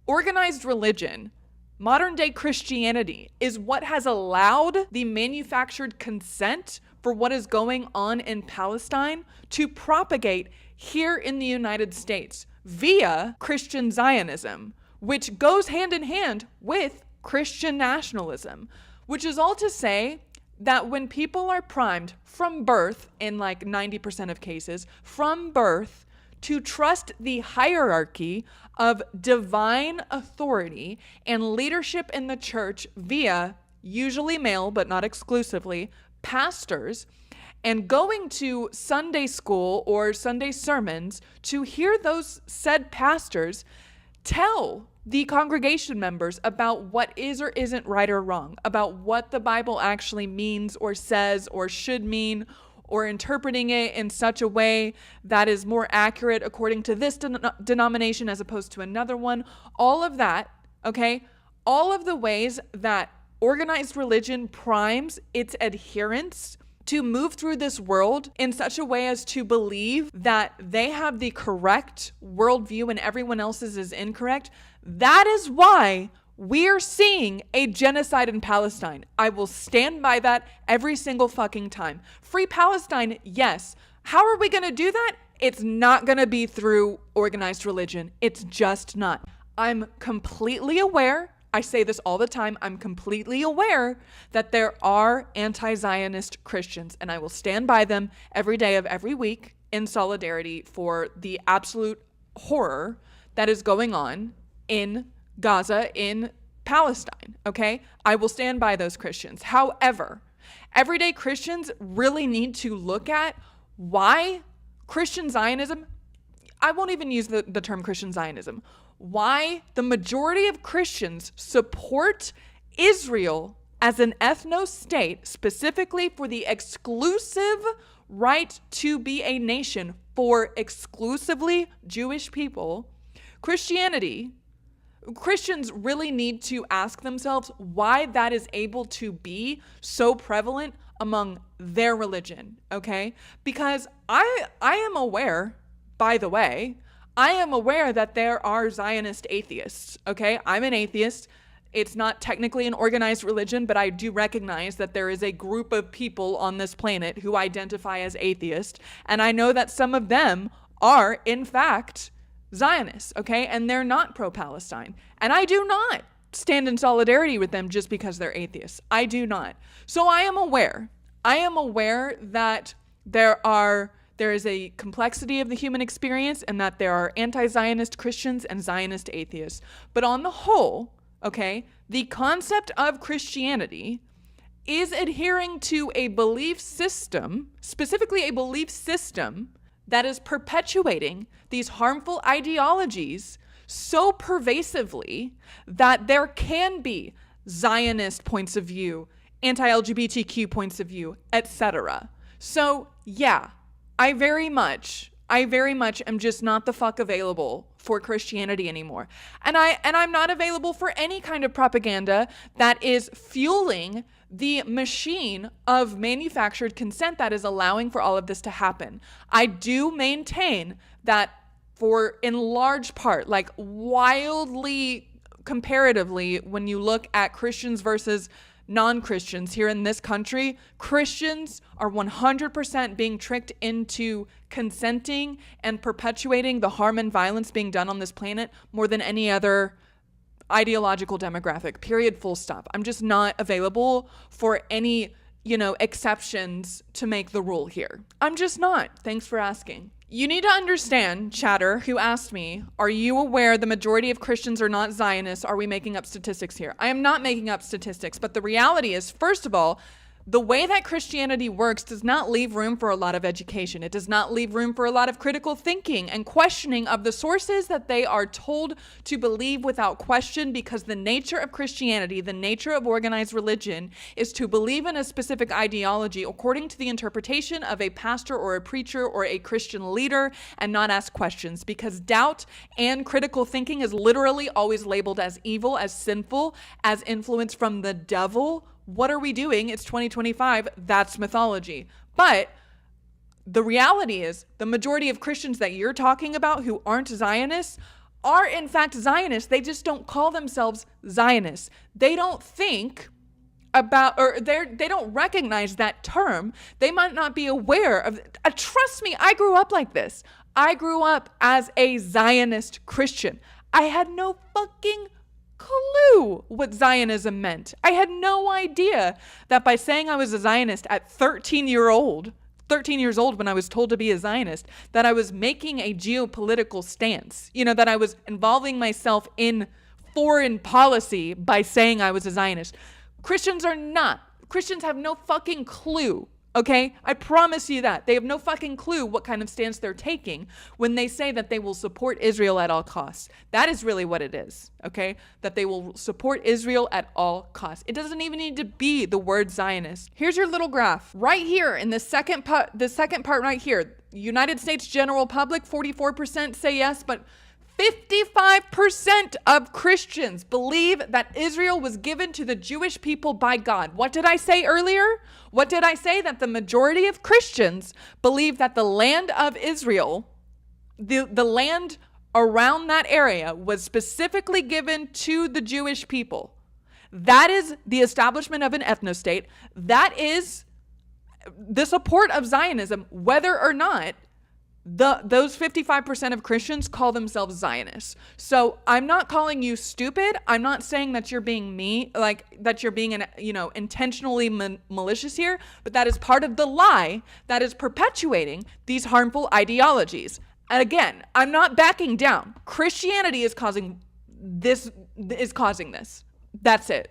Organized religion, modern day Christianity, is what has allowed the manufactured consent for what is going on in Palestine to propagate here in the United States via Christian Zionism, which goes hand in hand with Christian nationalism, which is all to say that when people are primed from birth, in like 90% of cases, from birth, to trust the hierarchy of divine authority and leadership in the church via, usually male but not exclusively, pastors, and going to Sunday school or Sunday sermons to hear those said pastors tell the congregation members about what is or isn't right or wrong, about what the Bible actually means or says or should mean, or interpreting it in such a way that is more accurate according to this denomination as opposed to another one. All of that, okay? All of the ways that organized religion primes its adherents to move through this world in such a way as to believe that they have the correct worldview and everyone else's is incorrect. That is why we're seeing a genocide in Palestine. I will stand by that every single fucking time. Free Palestine, yes. How are we going to do that? It's not going to be through organized religion. It's just not. I'm completely aware, I say this all the time, I'm completely aware that there are anti-Zionist Christians, and I will stand by them every day of every week in solidarity for the absolute horror that is going on in Gaza, in Palestine, okay? I will stand by those Christians. However, everyday Christians really need to look at why Christian Zionism, I won't even use the term Christian Zionism, why the majority of Christians support Israel as an ethno-state, specifically for the exclusive right to be a nation for exclusively Jewish people. Christians really need to ask themselves why that is able to be so prevalent among their religion, okay? Because I am aware, by the way, I am aware that there are Zionist atheists, okay? I'm an atheist. It's not technically an organized religion, but I do recognize that there is a group of people on this planet who identify as atheist, and I know that some of them are, in fact, Zionists, okay? And they're not pro-Palestine. And I do not stand in solidarity with them just because they're atheists. I do not. So I am aware. I am aware that there is a complexity of the human experience and that there are anti-Zionist Christians and Zionist atheists. But on the whole, okay, the concept of Christianity is adhering to a belief system, specifically a belief system that is perpetuating these harmful ideologies so pervasively that there can be Zionist points of view, anti-LGBTQ points of view, etc. So yeah, I very much am just not the fuck available for Christianity anymore. And I'm not available for any kind of propaganda that is fueling the machine of manufactured consent that is allowing for all of this to happen. I do maintain that in large part, like wildly comparatively, when you look at Christians versus non-Christians here in this country, Christians are 100% being tricked into consenting and perpetuating the harm and violence being done on this planet more than any other ideological demographic, period, full stop. I'm just not available for any, exceptions to make the rule here. I'm just not. Thanks for asking. You need to understand, chatter, who asked me, are you aware the majority of Christians are not Zionists? Are we making up statistics here? I am not making up statistics, but the reality is, first of all, the way that Christianity works does not leave room for a lot of education. It does not leave room for a lot of critical thinking and questioning of the sources that they are told to believe without question, because the nature of Christianity, the nature of organized religion, is to believe in a specific ideology according to the interpretation of a pastor or a preacher or a Christian leader and not ask questions, because doubt and critical thinking is literally always labeled as evil, as sinful, as influence from the devil. What are we doing? It's 2025. That's mythology. But the reality is the majority of Christians that you're talking about who aren't Zionists are in fact Zionists. They just don't call themselves Zionists. They don't think about, or they don't recognize that term. They might not be aware of, trust me, I grew up like this. I grew up as a Zionist Christian. I had no fucking clue what Zionism meant. I had no idea that by saying I was a Zionist at 13 years old when I was told to be a Zionist, that I was making a geopolitical stance, that I was involving myself in foreign policy by saying I was a Zionist. Christians are not. Christians have no fucking clue, okay? I promise you that. They have no fucking clue what kind of stance they're taking when they say that they will support Israel at all costs. That is really what it is, okay? That they will support Israel at all costs. It doesn't even need to be the word Zionist. Here's your little graph. Right here in the second part right here, United States general public, 44% say yes, but 55% of Christians believe that Israel was given to the Jewish people by God. What did I say earlier? What did I say? That the majority of Christians believe that the land of Israel, the land around that area, was specifically given to the Jewish people. That is the establishment of an ethnostate. That is the support of Zionism, whether or not those 55% of Christians call themselves Zionists. So I'm not calling you stupid. I'm not saying that you're being that you're being intentionally malicious here, but that is part of the lie that is perpetuating these harmful ideologies. And again, I'm not backing down. Christianity is causing this. That's it.